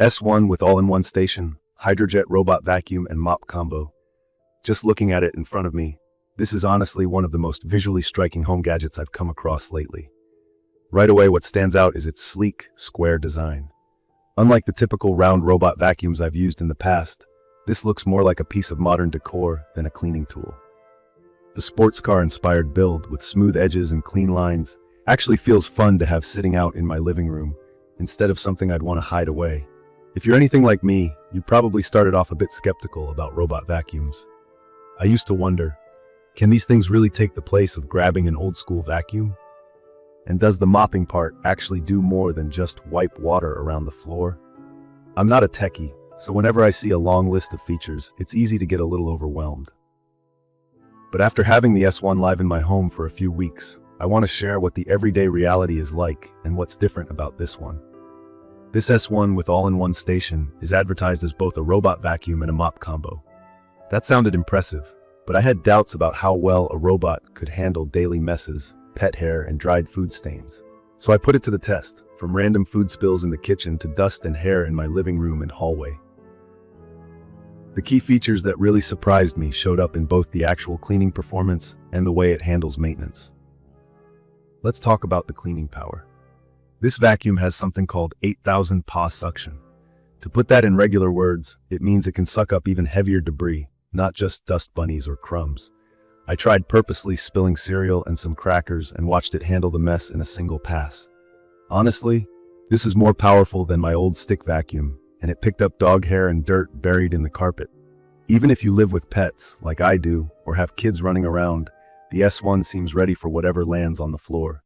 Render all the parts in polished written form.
S1 with all-in-one station, HydroJet robot vacuum and mop combo. Just looking at it in front of me, this is honestly one of the most visually striking home gadgets I've come across lately. Right away, what stands out is its sleek, square design. Unlike the typical round robot vacuums I've used in the past, this looks more like a piece of modern decor than a cleaning tool. The sports car-inspired build with smooth edges and clean lines actually feels fun to have sitting out in my living room instead of something I'd want to hide away. If you're anything like me, you probably started off a bit skeptical about robot vacuums. I used to wonder, can these things really take the place of grabbing an old-school vacuum? And does the mopping part actually do more than just wipe water around the floor? I'm not a techie, so whenever I see a long list of features, it's easy to get a little overwhelmed. But after having the S1 live in my home for a few weeks, I want to share what the everyday reality is like and what's different about this one. This S1 with all-in-one station is advertised as both a robot vacuum and a mop combo. That sounded impressive, but I had doubts about how well a robot could handle daily messes, pet hair, and dried food stains. So I put it to the test, from random food spills in the kitchen to dust and hair in my living room and hallway. The key features that really surprised me showed up in both the actual cleaning performance and the way it handles maintenance. Let's talk about the cleaning power. This vacuum has something called 8,000 PA suction. To put that in regular words, it means it can suck up even heavier debris, not just dust bunnies or crumbs. I tried purposely spilling cereal and some crackers and watched it handle the mess in a single pass. Honestly, this is more powerful than my old stick vacuum, and it picked up dog hair and dirt buried in the carpet. Even if you live with pets, like I do, or have kids running around, the S1 seems ready for whatever lands on the floor.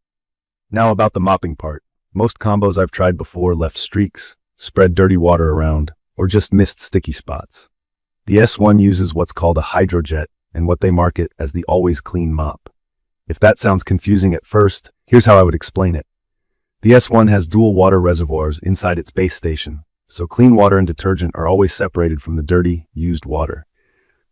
Now about the mopping part. Most combos I've tried before left streaks, spread dirty water around, or just missed sticky spots. The S1 uses what's called a HydroJet and what they market as the Always Clean Mop. If that sounds confusing at first, here's how I would explain it. The S1 has dual water reservoirs inside its base station, so clean water and detergent are always separated from the dirty, used water.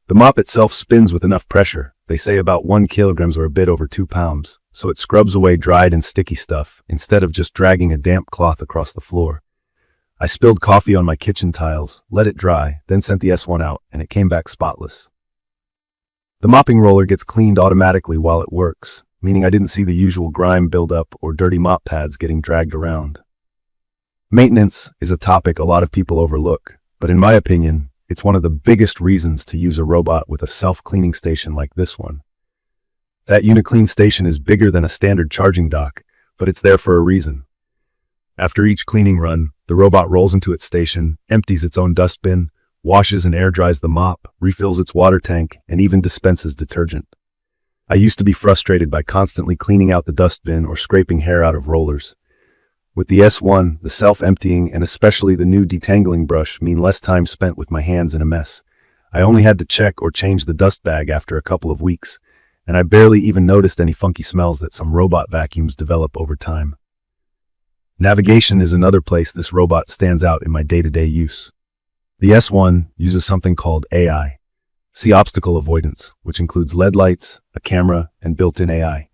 The mop itself spins with enough pressure, they say about 1 kilogram or a bit over 2 pounds, so it scrubs away dried and sticky stuff instead of just dragging a damp cloth across the floor. I spilled coffee on my kitchen tiles, let it dry, then sent the S1 out, and it came back spotless. The mopping roller gets cleaned automatically while it works, meaning I didn't see the usual grime buildup or dirty mop pads getting dragged around. Maintenance is a topic a lot of people overlook, but in my opinion, it's one of the biggest reasons to use a robot with a self-cleaning station like this one. That UniClean station is bigger than a standard charging dock, but it's there for a reason. After each cleaning run, the robot rolls into its station, empties its own dustbin, washes and air dries the mop, refills its water tank, and even dispenses detergent. I used to be frustrated by constantly cleaning out the dustbin or scraping hair out of rollers. With the S1, the self-emptying and especially the new detangling brush mean less time spent with my hands in a mess. I only had to check or change the dust bag after a couple of weeks, and I barely even noticed any funky smells that some robot vacuums develop over time. Navigation is another place this robot stands out in my day-to-day use. The S1 uses something called AI. See Obstacle Avoidance, which includes LED lights, a camera, and built-in AI.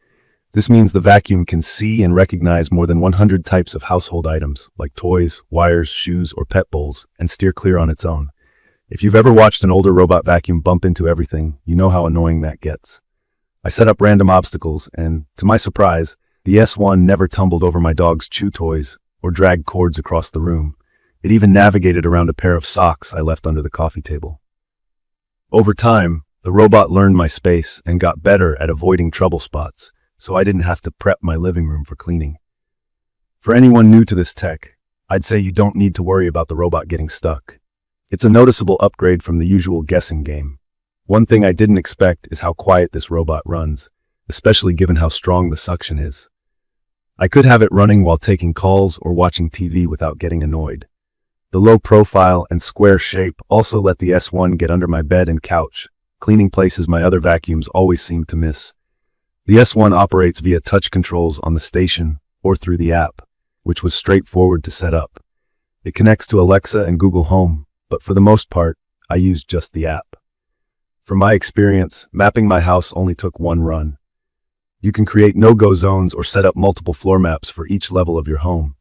This means the vacuum can see and recognize more than 100 types of household items, like toys, wires, shoes, or pet bowls, and steer clear on its own. If you've ever watched an older robot vacuum bump into everything, you know how annoying that gets. I set up random obstacles, and, to my surprise, the S1 never tumbled over my dog's chew toys or dragged cords across the room. It even navigated around a pair of socks I left under the coffee table. Over time, the robot learned my space and got better at avoiding trouble spots, so I didn't have to prep my living room for cleaning. For anyone new to this tech, I'd say you don't need to worry about the robot getting stuck. It's a noticeable upgrade from the usual guessing game. One thing I didn't expect is how quiet this robot runs, especially given how strong the suction is. I could have it running while taking calls or watching TV without getting annoyed. The low profile and square shape also let the S1 get under my bed and couch, cleaning places my other vacuums always seem to miss. The S1 operates via touch controls on the station or through the app, which was straightforward to set up. It connects to Alexa and Google Home, but for the most part, I used just the app. From my experience, mapping my house only took one run. You can create no-go zones or set up multiple floor maps for each level of your home.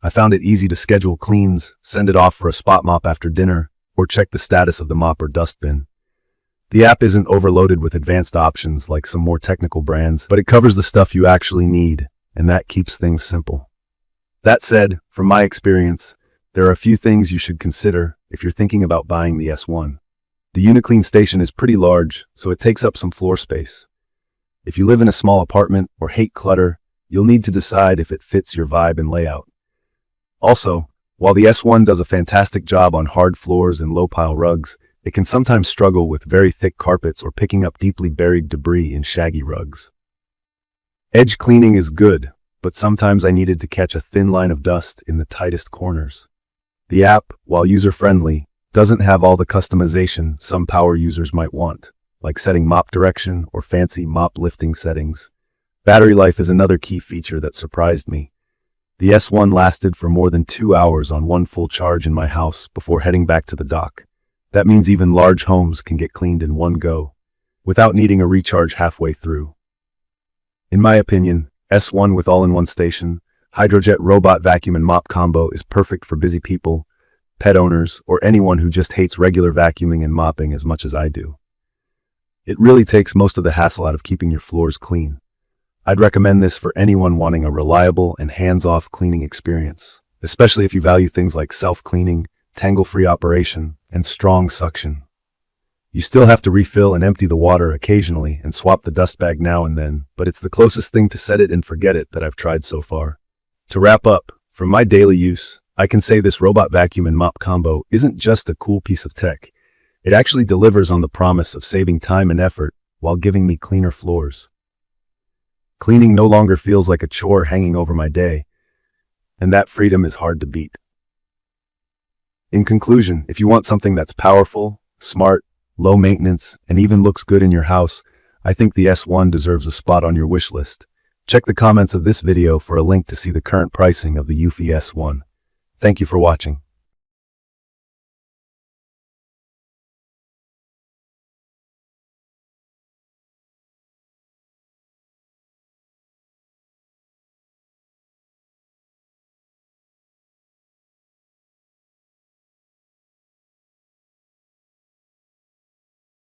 I found it easy to schedule cleans, send it off for a spot mop after dinner, or check the status of the mop or dustbin. The app isn't overloaded with advanced options like some more technical brands, but it covers the stuff you actually need, and that keeps things simple. That said, from my experience, there are a few things you should consider if you're thinking about buying the S1. The UniClean station is pretty large, so it takes up some floor space. If you live in a small apartment or hate clutter, you'll need to decide if it fits your vibe and layout. Also, while the S1 does a fantastic job on hard floors and low-pile rugs, it can sometimes struggle with very thick carpets or picking up deeply buried debris in shaggy rugs. Edge cleaning is good, but sometimes I needed to catch a thin line of dust in the tightest corners. The app, while user-friendly, doesn't have all the customization some power users might want, like setting mop direction or fancy mop lifting settings. Battery life is another key feature that surprised me. The S1 lasted for more than 2 hours on one full charge in my house before heading back to the dock. That means even large homes can get cleaned in one go, without needing a recharge halfway through. In my opinion, S1 with all-in-one station, HydroJet robot vacuum and mop combo is perfect for busy people, pet owners, or anyone who just hates regular vacuuming and mopping as much as I do. It really takes most of the hassle out of keeping your floors clean. I'd recommend this for anyone wanting a reliable and hands-off cleaning experience, especially if you value things like self-cleaning, tangle-free operation, and strong suction. You still have to refill and empty the water occasionally and swap the dust bag now and then, but it's the closest thing to set it and forget it that I've tried so far. To wrap up, from my daily use, I can say this robot vacuum and mop combo isn't just a cool piece of tech. It actually delivers on the promise of saving time and effort while giving me cleaner floors. Cleaning no longer feels like a chore hanging over my day, and that freedom is hard to beat. In conclusion, if you want something that's powerful, smart, low maintenance, and even looks good in your house, I think the S1 deserves a spot on your wish list. Check the comments of this video for a link to see the current pricing of the eufy S1. Thank you for watching.